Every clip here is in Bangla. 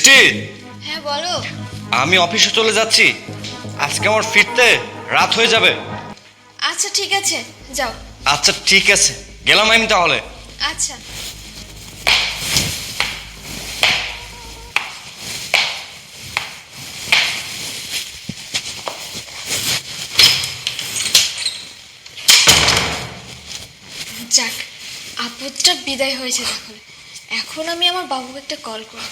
বৃষ্টি, হ্যাঁ বলো। আমি অফিসে চলে যাচ্ছি। আজকে আমার ফিরতে রাত হয়ে যাবে। আচ্ছা ঠিক আছে, যাও। আচ্ছা ঠিক আছে, গেলাম আমি তাহলে। আচ্ছা। যাক, আপদটা বিদায় হয়েছে তখন। এখন আমি আমার বাবুকে একটা কল করব।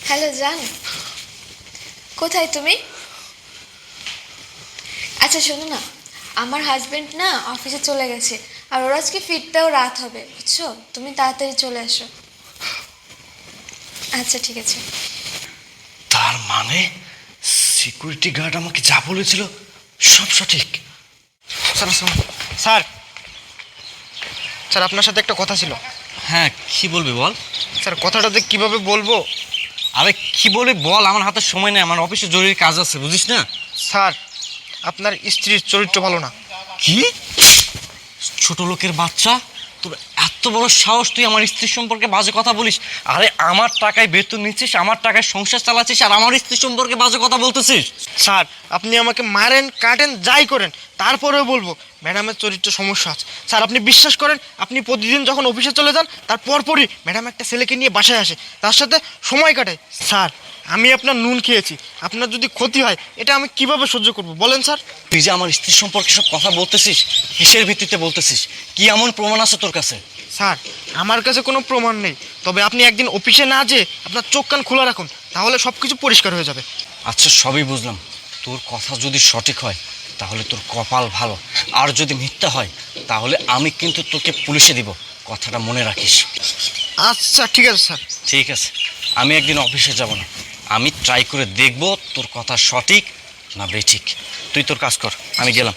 হ্যালো জান, কোথায় তুমি? আচ্ছা শোনো না, আমার হাজবেন্ড না অফিসে চলে গেছে, আর ওর আজকে ফিরতেও রাত হবে, বুঝছো? তুমি তাড়াতাড়ি চলে আসো। আচ্ছা ঠিক আছে। তার মানে সিকিউরিটি গার্ড আমাকে যা বলেছিল সব সঠিক। স্যার স্যার স্যার আপনার সাথে একটা কথা ছিল। হ্যাঁ, কি বলবি বল। স্যার কথাটাতে কিভাবে বলবো? আরে কি বলি বল, আমার হাতে সময় নেই, আমার অফিসে জরুরি কাজ আছে, বুঝিস না? স্যার আপনার স্ত্রীর চরিত্র ভালো না। কি? ছোট লোকের বাচ্চা, তোর এত বড় সাহস, তুই আমার স্ত্রীর সম্পর্কে বাজে কথা বলিস? আরে আমার টাকায় বেতন নিচ্ছিস, আমার টাকায় সংসার চালাচ্ছিস, আর আমার স্ত্রী সম্পর্কে বাজে কথা বলতেছিস? স্যার আপনি আমাকে মারেন কাটেন যাই করেন, তারপরেও বলবো ম্যাডামের চরিত্র সমস্যা আছে। স্যার আপনি বিশ্বাস করেন, আপনি প্রতিদিন যখন অফিসে চলে যান তার পরপরই ম্যাডাম একটা ছেলেকে নিয়ে বাসায় আসে, তার সাথে সময় কাটায়। স্যার আমি আপনার নুন খেয়েছি, আপনার যদি ক্ষতি হয় এটা আমি কিভাবে সহ্য করব বলেন স্যার? তুই যে আমার স্ত্রীর সম্পর্কে সব কথা বলতেছিস, কিসের ভিত্তিতে বলতেছিস? কি এমন প্রমাণ আছে তোর কাছে? স্যার আমার কাছে কোনো প্রমাণ নেই, তবে আপনি একদিন অফিসে না যেয়ে আপনার চোখ কান খোলা রাখুন, তাহলে সব কিছু পরিষ্কার হয়ে যাবে। আচ্ছা সবই বুঝলাম, তোর কথা যদি সঠিক হয় তাহলে তোর কপাল ভালো, আর যদি মিথ্যা হয় তাহলে আমি কিন্তু তোকে পুলিশে দিব, কথাটা মনে রাখিস। আচ্ছা ঠিক আছে স্যার। ঠিক আছে, আমি একদিন অফিসে যাব না, আমি ট্রাই করে দেখব তোর কথা সঠিক না বেঠিক। তুই তোর কাজ কর, আমি গেলাম।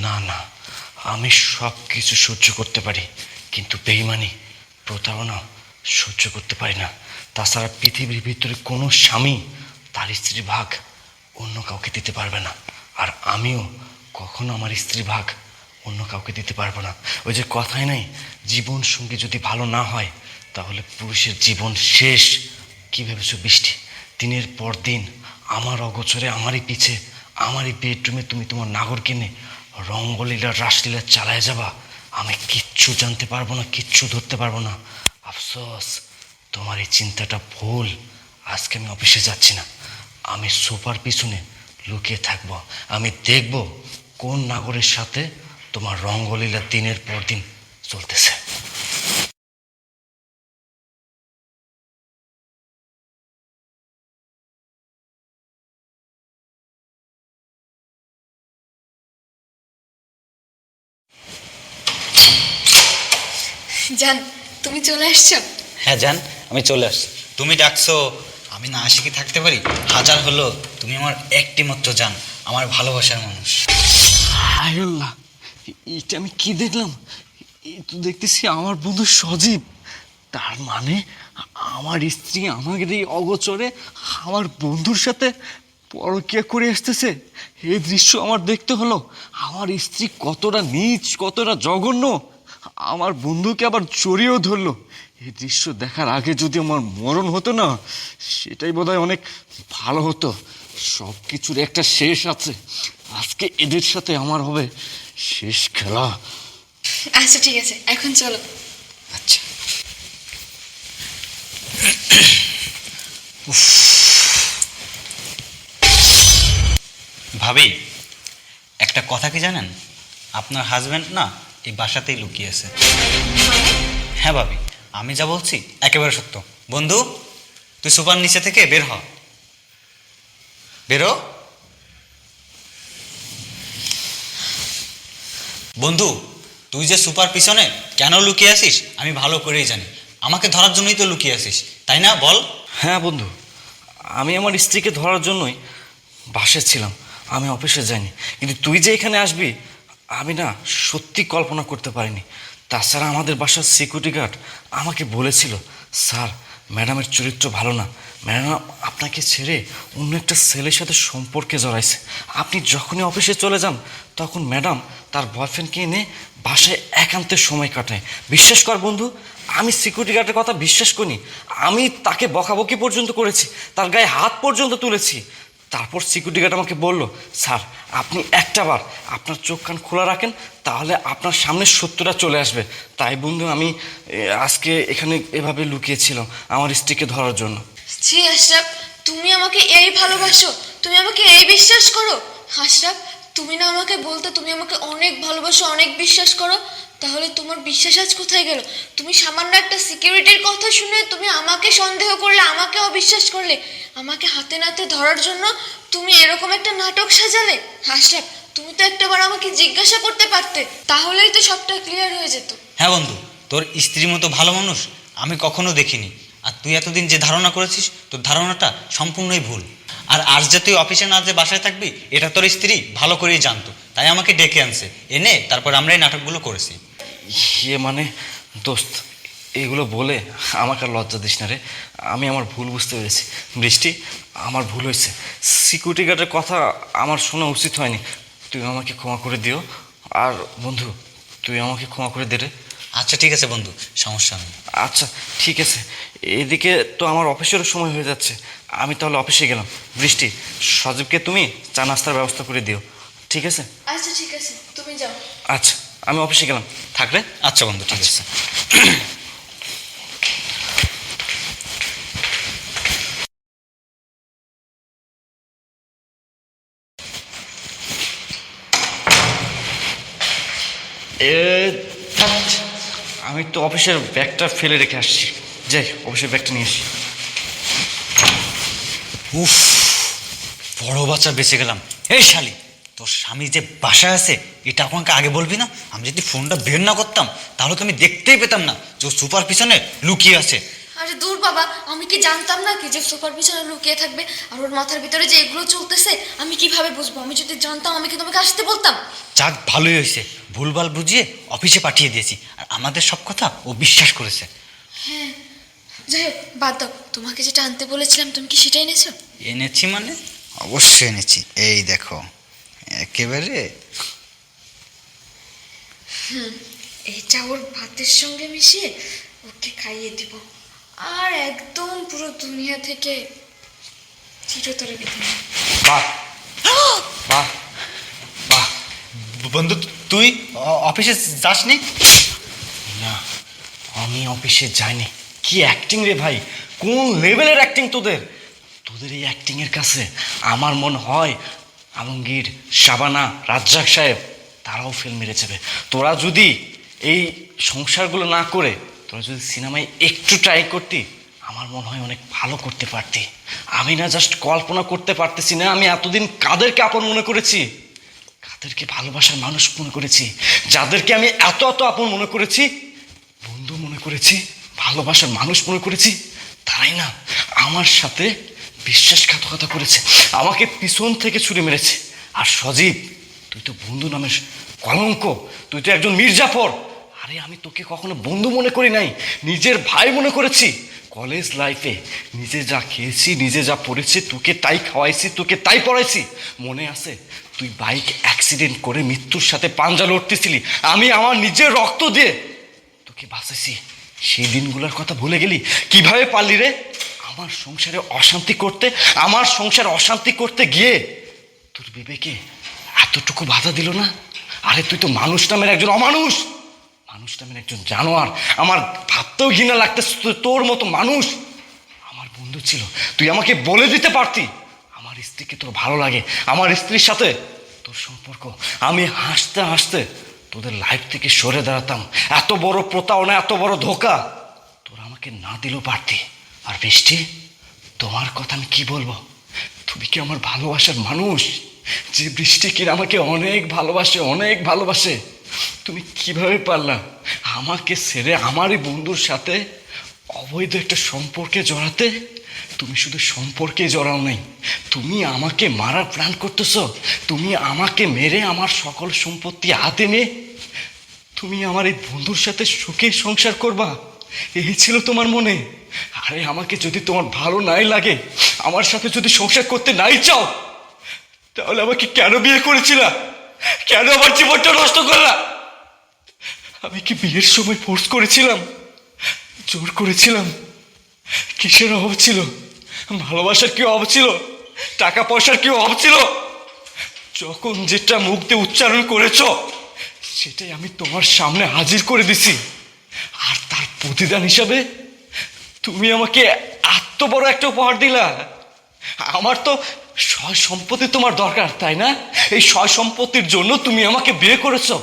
না না, আমি সব কিছু সহ্য করতে পারি, কিন্তু বেইমানি, প্রতারণা সহ্য করতে পারি না। তাছাড়া পৃথিবীর ভিতরে কোনো স্বামী তার স্ত্রীর ভাগ অন্য কাউকে দিতে পারবে না, আর আমিও কখনো আমার স্ত্রীর ভাগ অন্য কাউকে দিতে পারবো না। ওই যে কথাই নাই, জীবন সঙ্গী যদি ভালো না হয় তাহলে পুরুষের জীবন শেষ। কী ভেবেছো বৃষ্টি, দিনের পর দিন আমার অগোচরে, আমারই পিছে, আমারই বেডরুমে তুমি তোমার নাগর কিনে রঙ্গলীলা রাসলীলা চালায় যাবা? আমি কিচ্ছু জানতে পারবো না, কিচ্ছু ধরতে পারবো না। আফসোস, তোমার এই চিন্তাটা ভুল। আজকে আমি অফিসে যাচ্ছি না, আমি সোফার পিছনে লুকিয়ে থাকবো। আমি দেখব কোন নাগরের সাথে তোমার রঙ্গলীলা দিনের পর দিন চলতেছে। জান, তুমি চলে আসছো? হ্যাঁ জান, আমি চলে আসছি। তুমি ডাকছো, আমি না আসি কি থাকতে পারি? হাজার হলো তুমি আমার একটি মাত্র জান, আমার ভালোবাসার মানুষ। আল্লাহ, এটা আমি কি দেখলাম? এই তো দেখতেছি আমার বন্ধু সজীব। তার মানে আমার স্ত্রী আমাকে এই অগোচরে আমার বন্ধুর সাথে পরকীয়া করে আসতেছে। এই দৃশ্য আমার দেখতে হলো। আমার স্ত্রী কতটা নীচ, কতটা জঘন্য, আমার বন্ধুকে আবার জড়িয়েও ধরলো। এই দৃশ্য দেখার আগে যদি আমার মরণ হতো না, সেটাই বোধহয় অনেক ভালো হতো। সব কিছুর একটা শেষ আছে, আজকে এদের সাথে আমার হবে শেষ খেলা। আচ্ছা ঠিক আছে, এখন চলো। আচ্ছা। ভাবি, একটা কথা কি জানেন? আপনার হাজব্যান্ড না এই বাসাতেই লুকিয়ে আছে। হ্যাঁ ভাবি, আমি যা বলছি একেবারে সত্য। বন্ধু, তুই সুপার নিচে থেকে বের হ, বেরো। বন্ধু, তুই যে সুপার পিছনে কেন লুকিয়ে আসিস আমি ভালো করেই জানি। আমাকে ধরার জন্যই তো লুকিয়ে আসিস, তাই না? বল। হ্যাঁ বন্ধু, আমি আমার স্ত্রীকে ধরার জন্যই বাসায় ছিলাম, আমি অফিসে যাইনি। কিন্তু তুই যে এখানে আসবি আমি না সত্যি কল্পনা করতে পারিনি। তাছাড়া আমাদের বাসার সিকিউরিটি গার্ড আমাকে বলেছিল, স্যার ম্যাডামের চরিত্র ভালো না। ম্যাডাম আপনাকে ছেড়ে অন্য একটা ছেলের সাথে সম্পর্কে জড়াইছে। আপনি যখনই অফিসে চলে যান তখন ম্যাডাম তার বয়ফ্রেন্ডকে এনে বাসায় একান্তে সময় কাটায়। বিশ্বাস কর বন্ধু, আমি সিকিউরিটি গার্ডের কথা বিশ্বাস করিনি। আমি তাকে বকাবকি পর্যন্ত করেছি, তার গায়ে হাত পর্যন্ত তুলেছি। তারপর সিকিউরিটি গার্ড আমাকে বলল, স্যার আপনি একটাবার আপনার চোখ কান খোলা রাখেন, তাহলে আপনার সামনে সত্যটা চলে আসবে। তাই বন্ধু আমি আজকে এখানে এভাবে লুকিয়েছিলাম আমার স্ত্রীকে ধরার জন্য। ছি আশরাফ, তুমি আমাকে এই ভালোবাসো, তুমি আমাকে এই বিশ্বাস করো? আশরাফ, তুমি না আমাকে বলতে তুমি আমাকে অনেক ভালোবাসো, অনেক বিশ্বাস করো, তাহলে তোমার বিশ্বাস আজ কোথায় গেল? তুমি সামান্য একটা সিকিউরিটির কথা শুনে তুমি আমাকে সন্দেহ করলে, আমাকে অবিশ্বাস করলে, আমাকে হাতে নাতে ধরার জন্য তুমি এরকম একটা নাটক সাজালে। আশরাফ, তুমি তো একটাবার আমাকে জিজ্ঞাসা করতে পারতে, তাহলেই তো সবটা ক্লিয়ার হয়ে যেত। হ্যাঁ বন্ধু, তোর স্ত্রীর মতো ভালো মানুষ আমি কখনো দেখিনি। আর তুই এতদিন যে ধারণা করেছিস, তোর ধারণাটা সম্পূর্ণই ভুল। আর আজ যে তুই অফিসে না যে বাসায় থাকবি, এটা তোর স্ত্রী ভালো করেই জানতো, তাই আমাকে ডেকে আনছে, এনে তারপর আমরা এই নাটকগুলো করেছি। ইয়ে মানে দোস্ত, এগুলো বলে আমাকে আর লজ্জা দিস না রে। আমি আমার ভুল বুঝতে পেরেছি। বৃষ্টি, আমার ভুল হয়েছে। সিকিউরিটি গার্ডের কথা আমার শোনা উচিত হয়নি। তুই আমাকে ক্ষমা করে দিও। আর বন্ধু, তুই আমাকে ক্ষমা করে দে রে। আচ্ছা ঠিক আছে বন্ধু, সমস্যা নেই। আচ্ছা ঠিক আছে। এদিকে তো আমার অফিসেরও সময় হয়ে যাচ্ছে, আমি তাহলে অফিসে গেলাম। বৃষ্টি, সজীবকে তুমি চা নাস্তার ব্যবস্থা করে দিও, ঠিক আছে? আচ্ছা ঠিক আছে, তুমি যাও। আচ্ছা, আমি অফিসে গেলাম, থাক রে। আচ্ছা বন্ধু, ঠিক আছে। এ ধ্যাৎ, আমি তো অফিসের ব্যাগটা ফেলে রেখে আসছি। যাই অফিসের ব্যাগটা নিয়ে আসি। উফ, বড় বাচ্চা বেঁচে গেলাম। এই শালি, তোর স্বামী যে বাসায় আছে এটা আমাকে আগে বলবি না? আমি যদি ফোনটা বের না করতাম তাহলে তো আমি দেখতেই পেতাম না যে ও সুপার পিছনে লুকিয়ে আছে। আরে দূর বাবা, আমি কি জানতাম না কি যে সোফার পিছনে লুকিয়ে থাকবে? আর ওর মাথার ভিতরে যে এগুলো চলতেছে আমি কিভাবে বুঝবো? আমি যদি জানতাম আমি কি তোমাকে আসতে বলতাম? যাক, ভালোই হয়েছে, ভুলভাল বুঝিয়ে অফিসে পাঠিয়ে দিয়েছি, আর আমাদের সব কথা ও বিশ্বাস করেছে। হ্যাঁ, যাই হোক বাদ দাও। তোমাকে যেটা আনতে বলেছিলাম তুমি কি সেটাই এনেছো? এনেছি মানে? অবশ্যই এনেছি, এই দেখো একেবারে। এইটা ওর ভাতের সঙ্গে মিশিয়ে ওকে খাইয়ে দিব, আর একদম পুরো দুনিয়া থেকে চিরতরে বিদায়। বাহ বাহ বাহ। বন্ধু, তুই অফিসে যাসনি? না, আমি অফিসে যাইনি। কি অ্যাক্টিং রে ভাই, কোন লেভেলের অ্যাক্টিং তোদের! তোদের এই অ্যাক্টিংয়ের কাছে আমার মনে হয় আলমগীর, শাবানা, রাজ্জাক সাহেব তারাও ফেল মেরে যাবে। তোরা যদি এই সংসারগুলো না করে তোরা যদি সিনেমায় একটু ট্রাই করতি, আমার মনে হয় অনেক ভালো করতে পারতি। আমি না জাস্ট কল্পনা করতে পারতেছি না আমি এতদিন কাদেরকে আপন মনে করেছি, কাদেরকে ভালোবাসার মানুষ মনে করেছি, যাদেরকে আমি এত এত আপন মনে করেছি, বন্ধু মনে করেছি, ভালোবাসার মানুষ মনে করেছি, তারাই না আমার সাথে বিশ্বাসঘাতকতা করেছে, আমাকে পিছন থেকে ছুরি মেরেছে। আর সজীব, তুই তো বন্ধু নামের কলঙ্ক, তুই তো একজন মির্জাফর। আরে আমি তোকে কখনো বন্ধু মনে করি নাই, নিজের ভাই মনে করেছি। কলেজ লাইফে নিজে যা খেয়েছি, নিজে যা পড়েছি, তোকে তাই খাওয়াইছি, তোকে তাই পড়াইছি। মনে আছে তুই বাইক অ্যাক্সিডেন্ট করে মৃত্যুর সাথে পাঞ্জা লড়তেছিলি, আমি আমার নিজের রক্ত দিয়ে তোকে বাঁচাইছি। সেই দিনগুলোর কথা ভুলে গেলি? কিভাবে পারলি রে আমার সংসারে অশান্তি করতে? আমার সংসারে অশান্তি করতে গিয়ে তোর বিবেকে এতটুকু বাধা দিল না? আরে তুই তো মানুষ নামের একজন অমানুষ, মানুষ নামের একজন জানোয়ার। আমার ভাবতেও ঘৃণা লাগতেছে তোর মতো মানুষ আমার বন্ধু ছিল। তুই আমাকে বলে দিতে পারতি আমার স্ত্রীকে তোর ভালো লাগে, আমার স্ত্রীর সাথে তোর সম্পর্ক। আমি হাসতে হাসতে তোদের লাইফ থেকে সরে দাঁড়াতাম। এত বড় প্রতারণা, এত বড় ধোঁকা তোরা আমাকে না দিলেও পারতি। আর বৃষ্টি, তোমার কথা আমি কি বলবো? তুমি কি আমার ভালোবাসার মানুষ? যে বৃষ্টি কিনা আমাকে অনেক ভালোবাসে, অনেক ভালোবাসে, তুমি কিভাবে পারলা আমাকে ছেড়ে আমারই বন্ধুর সাথে অবৈধ একটা সম্পর্কে জড়াতে? তুমি শুধু সম্পর্কে জড়াও নাই, তুমি আমাকে মারার প্ল্যান করতেছো। তুমি আমাকে মেরে আমার সকল সম্পত্তি হাতে নিয়ে তুমি আমার এই বন্ধুর সাথে সুখে সংসার করবা, এই ছিল তোমার মনে? আরে আমাকে যদি তোমার ভালো নাই লাগে, আমার সাথে যদি সংসার করতে নাই চাও, তাহলে আমাকে কেন বিয়ে করেছিলা? কেন আমার জীবনটা নষ্ট করলা? আমি কি বিয়ের সময় ফোর্স করেছিলাম, জোর করেছিলাম? কিসের অভাব ছিল? ভালোবাসার কি অভাব ছিল? টাকা পয়সার কি অভাব ছিল? যখন যেটা মুখ দিয়ে উচ্চারণ করেছো সেটাই আমি তোমার সামনে হাজির করে দিছি, আর তার প্রতিদান হিসাবে তুমি আমাকে এত বড় একটা উপহার দিলা। আমার তো সয় সম্পত্তি তোমার দরকার, তাই না? এই সয় সম্পত্তির জন্য তুমি আমাকে বিয়ে করেছো।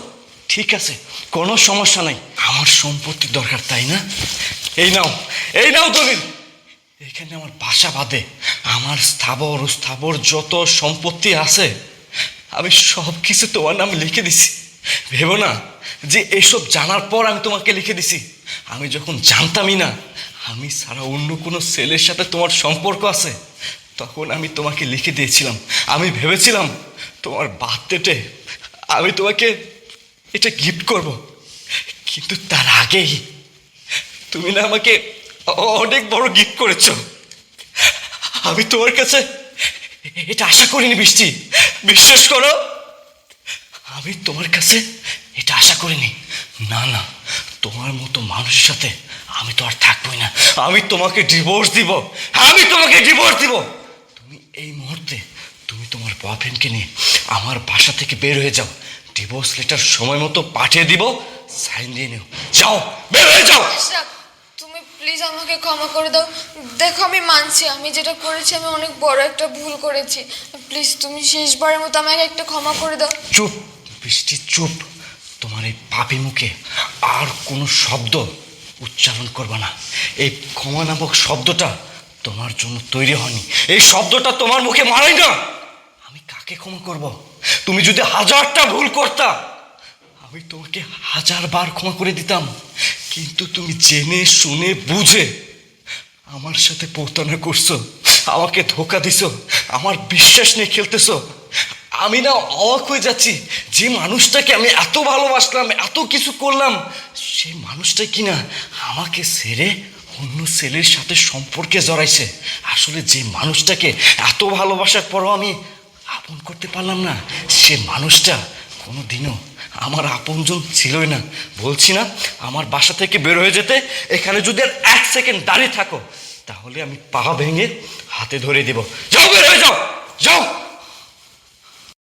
ঠিক আছে, কোনো সমস্যা নাই, আমার সম্পত্তির দরকার, তাই না? এই নাও, এই নাও দলিল। এখানে আমার বাসা বাদে আমার স্থাবর যত সম্পত্তি আছে আমি সব কিছু তোমার নামে লিখে দিছি। ভেবো না যে এসব জানার পর আমি তোমাকে লিখে দিছি। আমি যখন জানতামই না আমি ছাড়া অন্য কোনো ছেলের সাথে তোমার সম্পর্ক আছে, তখন আমি তোমাকে লিখে দিয়েছিলাম। আমি ভেবেছিলাম তোমার বার্থডেতে আমি তোমাকে এটা গিফট করব, কিন্তু তার আগেই তুমি না আমাকে অনেক বড় গিফট করেছো। আমি তোমার কাছে এটা আশা করিনি বৃষ্টি, বিশ্বাস করো, আমি তোমার কাছে এটা আশা করিনি। না না, তোমার মতো মানুষের সাথে আমি তো আর থাকবোই না। আমি তোমাকে ডিভোর্স দিব, আমি তোমাকে ডিভোর্স দিব। তুমি এই মুহূর্তে তুমি তোমার বয়ফ্রেন্ডকে নিয়ে আমার বাসা থেকে বের হয়ে যাও। ডিভোর্স লেটার সময় মতো পাঠিয়ে দিব, সাইন দিয়ে নিও। যাও, বের হয়ে যাও। আশরাফ, তুমি প্লিজ আমাকে ক্ষমা করে দাও। দেখো, আমি মানছি আমি যেটা করেছি আমি অনেক বড় একটা ভুল করেছি। প্লিজ তুমি শেষবারের মতো আমাকে একটা ক্ষমা করে দাও। চুপ বৃষ্টি, চুপ। তোমার এই পাপি মুখে আর কোনো শব্দ উচ্চারণ করবে না। এই ক্ষমা নামক শব্দটা তোমার জন্য তৈরি হয়নি, এই শব্দটা তোমার মুখে মানাই না। আমি কাকে ক্ষমা করব? তুমি যদি 1000টা ভুল করতা আমি তোমাকে 1000 বার ক্ষমা করে দিতাম, কিন্তু তুমি জেনে শুনে বুঝে আমার সাথে প্রতারণা করছো, আমাকে ধোকা দিছো, আমার বিশ্বাস নিয়ে খেলতেছো। আমি না অবাক হয়ে যাচ্ছি, যে মানুষটাকে আমি এত ভালোবাসলাম, এত কিছু করলাম, সেই মানুষটাই কিনা আমাকে ছেড়ে অন্য ছেলের সাথে সম্পর্কে জড়াইছে। আসলে যে মানুষটাকে এত ভালোবাসার পরও আমি আপন করতে পারলাম না, সে মানুষটা কোনো দিনও আমার আপনজন ছিলই না। বলছি না আমার বাসা থেকে বের হয়ে যেতে। এখানে যদি আর 1 সেকেন্ড দাঁড়িয়ে থাকো তাহলে আমি পা ভেঙে হাতে ধরে দেব। যাও, বের হয়ে যাও, যাও।